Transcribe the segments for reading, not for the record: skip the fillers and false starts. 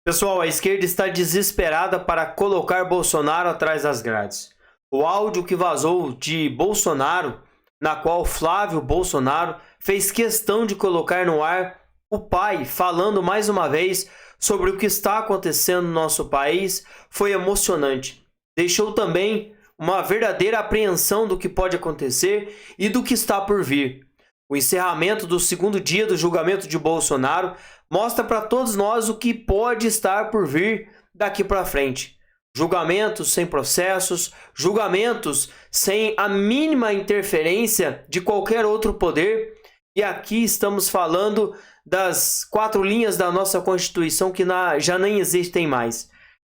Pessoal, a esquerda está desesperada para colocar Bolsonaro atrás das grades. O áudio que vazou de Bolsonaro, na qual Flávio Bolsonaro fez questão de colocar no ar o pai falando mais uma vez sobre o que está acontecendo no nosso país, foi emocionante. Deixou também uma verdadeira apreensão do que pode acontecer e do que está por vir. O encerramento do segundo dia do julgamento de Bolsonaro mostra para todos nós o que pode estar por vir daqui para frente. Julgamentos sem processos, julgamentos sem a mínima interferência de qualquer outro poder. E aqui estamos falando das 4 linhas da nossa Constituição que já nem existem mais.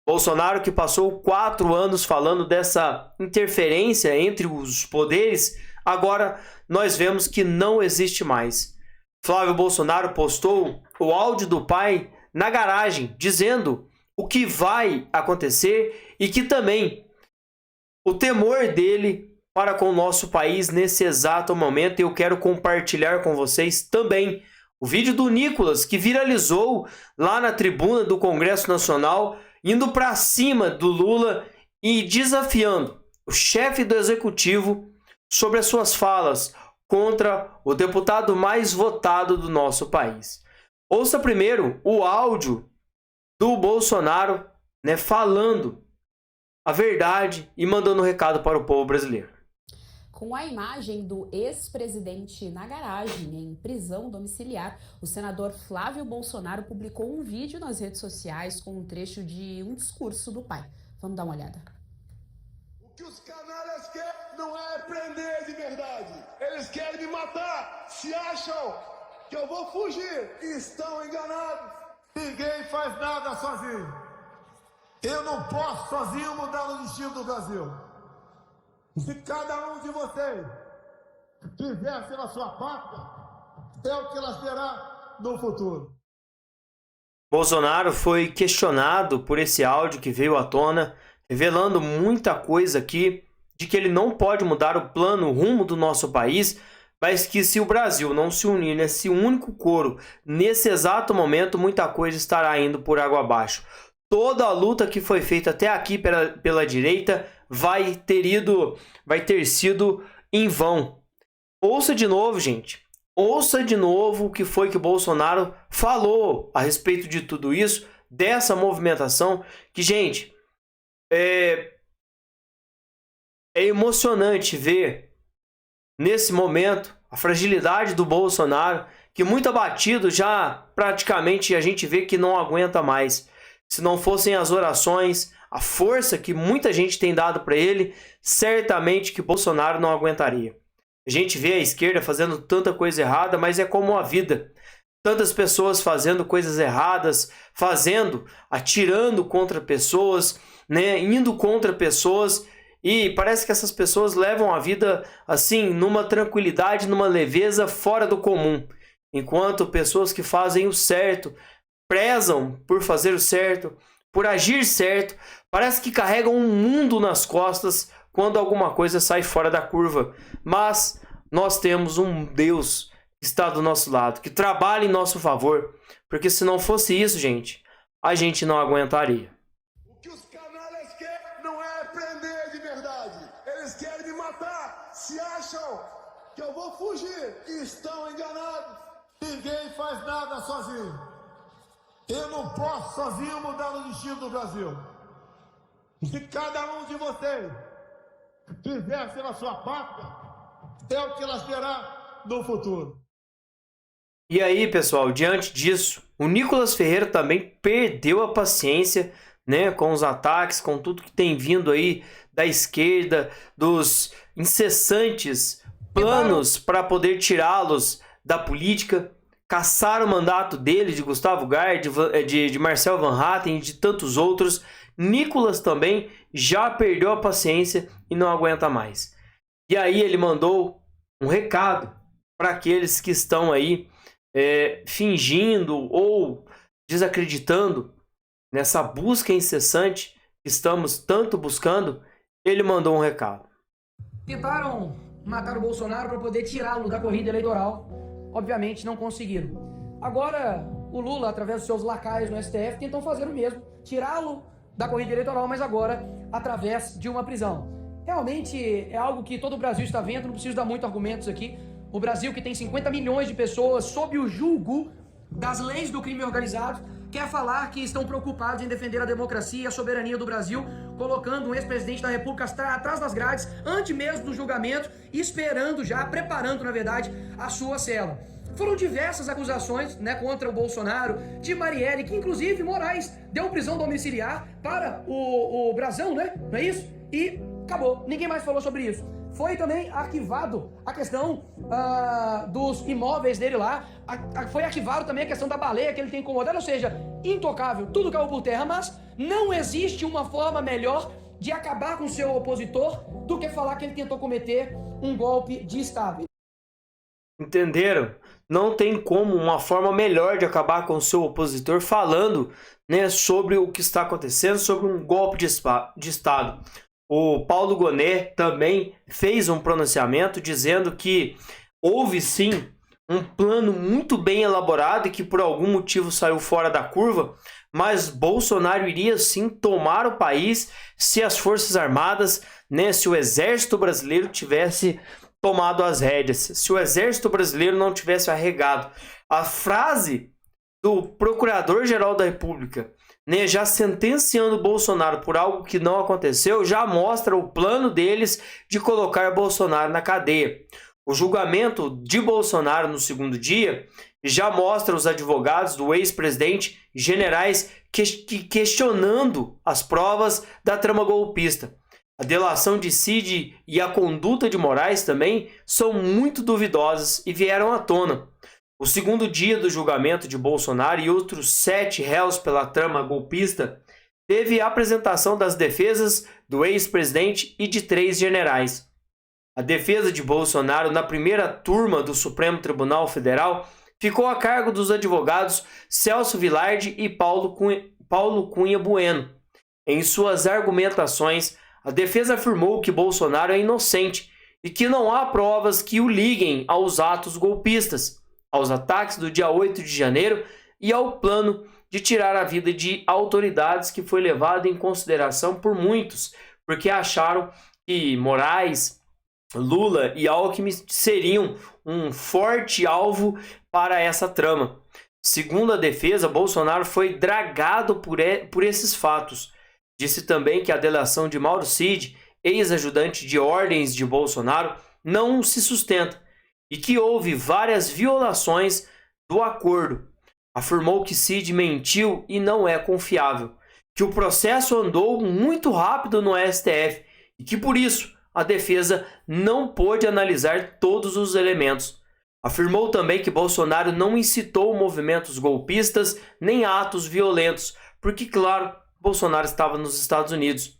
Bolsonaro, que passou 4 anos falando dessa interferência entre os poderes, agora nós vemos que não existe mais. Flávio Bolsonaro postou o áudio do pai na garagem, dizendo o que vai acontecer e que também o temor dele para com o nosso país nesse exato momento. Eu quero compartilhar com vocês também o vídeo do Nicolas, que viralizou lá na tribuna do Congresso Nacional, indo para cima do Lula e desafiando o chefe do executivo sobre as suas falas contra o deputado mais votado do nosso país. Ouça primeiro o áudio do Bolsonaro, falando a verdade e mandando um recado para o povo brasileiro. Com a imagem do ex-presidente na garagem, em prisão domiciliar, o senador Flávio Bolsonaro publicou um vídeo nas redes sociais com um trecho de um discurso do pai. Vamos dar uma olhada. O que os canalhas querem não é prender de verdade. Eles querem me matar. Se acham que eu vou fugir, estão enganados. Ninguém faz nada sozinho. Eu não posso sozinho mudar o destino do Brasil. Se cada um de vocês fizer pela sua pátria, é o que ela será no futuro. Bolsonaro foi questionado por esse áudio que veio à tona, revelando muita coisa aqui, de que ele não pode mudar o plano, o rumo do nosso país, mas que se o Brasil não se unir nesse único coro, nesse exato momento, muita coisa estará indo por água abaixo. Toda a luta que foi feita até aqui pela direita vai ter sido em vão. Ouça de novo, gente. Ouça de novo o que foi que o Bolsonaro falou a respeito de tudo isso, dessa movimentação, que, gente, é emocionante ver nesse momento a fragilidade do Bolsonaro, que muito abatido já praticamente a gente vê que não aguenta mais. Se não fossem as orações, a força que muita gente tem dado para ele, certamente que Bolsonaro não aguentaria. A gente vê a esquerda fazendo tanta coisa errada, mas é como a vida. Tantas pessoas fazendo coisas erradas, atirando contra pessoas, indo contra pessoas, e parece que essas pessoas levam a vida assim, numa tranquilidade, numa leveza fora do comum. Enquanto pessoas que fazem o certo, prezam por fazer o certo, por agir certo, parece que carregam um mundo nas costas quando alguma coisa sai fora da curva. Mas nós temos um Deus que está do nosso lado, que trabalha em nosso favor, porque se não fosse isso, gente, a gente não aguentaria. O que os canalhas querem não é prender de verdade. Eles querem me matar. Se acham que eu vou fugir, estão enganados. Ninguém faz nada sozinho. Eu não posso sozinho mudar o destino do Brasil. Se cada um de vocês fizer pela sua pátria, é o que ela será no futuro. E aí, pessoal, diante disso, o Nicolas Ferreira também perdeu a paciência, com os ataques, com tudo que tem vindo aí da esquerda, dos incessantes planos para poder tirá-los da política. Caçaram o mandato dele, de Gustavo Gayer, de Marcel Van Hatten e de tantos outros. Nicolas também já perdeu a paciência e não aguenta mais. E aí ele mandou um recado para aqueles que estão aí fingindo ou desacreditando nessa busca incessante que estamos tanto buscando. Ele mandou um recado. Tentaram matar o Bolsonaro para poder tirá-lo da corrida eleitoral. Obviamente não conseguiram. Agora, o Lula, através dos seus lacaios no STF, tentam fazer o mesmo, tirá-lo da corrida eleitoral, mas agora através de uma prisão. Realmente é algo que todo o Brasil está vendo, não preciso dar muitos argumentos aqui. O Brasil, que tem 50 milhões de pessoas sob o julgo das leis do crime organizado, quer falar que estão preocupados em defender a democracia e a soberania do Brasil, colocando um ex-presidente da República atrás das grades, antes mesmo do julgamento, esperando já, preparando, na verdade, a sua cela. Foram diversas acusações, né, contra o Bolsonaro, de Marielle, que inclusive Moraes deu prisão domiciliar para o Brazão, né? Não é isso? E acabou. Ninguém mais falou sobre isso. Foi também arquivado a questão dos imóveis dele lá. Foi arquivado também a questão da baleia que ele tem incomodado. Ou seja, intocável, tudo caiu por terra. Mas não existe uma forma melhor de acabar com seu opositor do que falar que ele tentou cometer um golpe de Estado. Entenderam? Não tem como uma forma melhor de acabar com o seu opositor falando, né, sobre o que está acontecendo, sobre um golpe de Estado. O Paulo Gonet também fez um pronunciamento dizendo que houve sim um plano muito bem elaborado e que por algum motivo saiu fora da curva, mas Bolsonaro iria sim tomar o país se as Forças Armadas, né, se o Exército Brasileiro tivesse tomado as rédeas, se o Exército Brasileiro não tivesse arregado. A frase do Procurador-Geral da República, né, já sentenciando Bolsonaro por algo que não aconteceu, já mostra o plano deles de colocar Bolsonaro na cadeia. O julgamento de Bolsonaro no segundo dia já mostra os advogados do ex-presidente, generais, questionando as provas da trama golpista. A delação de Cid e a conduta de Moraes também são muito duvidosas e vieram à tona. O segundo dia do julgamento de Bolsonaro e outros 7 réus pela trama golpista teve a apresentação das defesas do ex-presidente e de 3 generais. A defesa de Bolsonaro na primeira turma do Supremo Tribunal Federal ficou a cargo dos advogados Celso Vilardi e Paulo Cunha Bueno. Em suas argumentações, a defesa afirmou que Bolsonaro é inocente e que não há provas que o liguem aos atos golpistas, aos ataques do dia 8 de janeiro e ao plano de tirar a vida de autoridades que foi levado em consideração por muitos, porque acharam que Moraes, Lula e Alckmin seriam um forte alvo para essa trama. Segundo a defesa, Bolsonaro foi dragado por esses fatos. Disse também que a delação de Mauro Cid, ex-ajudante de ordens de Bolsonaro, não se sustenta e que houve várias violações do acordo. Afirmou que Cid mentiu e não é confiável, que o processo andou muito rápido no STF e que por isso a defesa não pôde analisar todos os elementos. Afirmou também que Bolsonaro não incitou movimentos golpistas nem atos violentos, porque, claro, Bolsonaro estava nos Estados Unidos.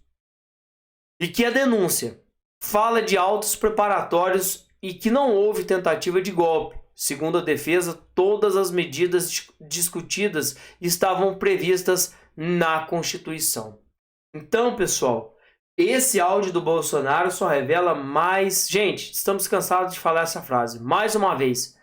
E que a denúncia fala de autos preparatórios e que não houve tentativa de golpe. Segundo a defesa, todas as medidas discutidas estavam previstas na Constituição. Então, pessoal, esse áudio do Bolsonaro só revela mais... Gente, estamos cansados de falar essa frase. Mais uma vez,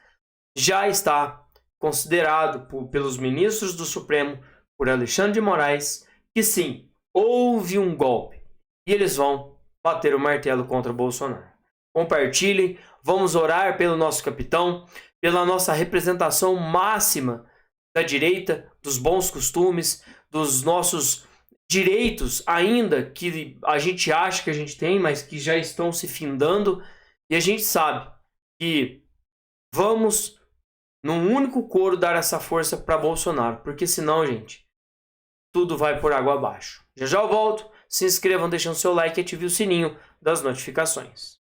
já está considerado pelos ministros do Supremo, por Alexandre de Moraes, que sim, houve um golpe. E eles vão bater o martelo contra Bolsonaro. Compartilhem, vamos orar pelo nosso capitão, pela nossa representação máxima da direita, dos bons costumes, dos nossos direitos ainda que a gente acha que a gente tem, mas que já estão se findando. E a gente sabe que vamos, num único coro, dar essa força para Bolsonaro. Porque senão, gente, tudo vai por água abaixo. Já já eu volto. Se inscrevam, deixem o seu like e ative o sininho das notificações.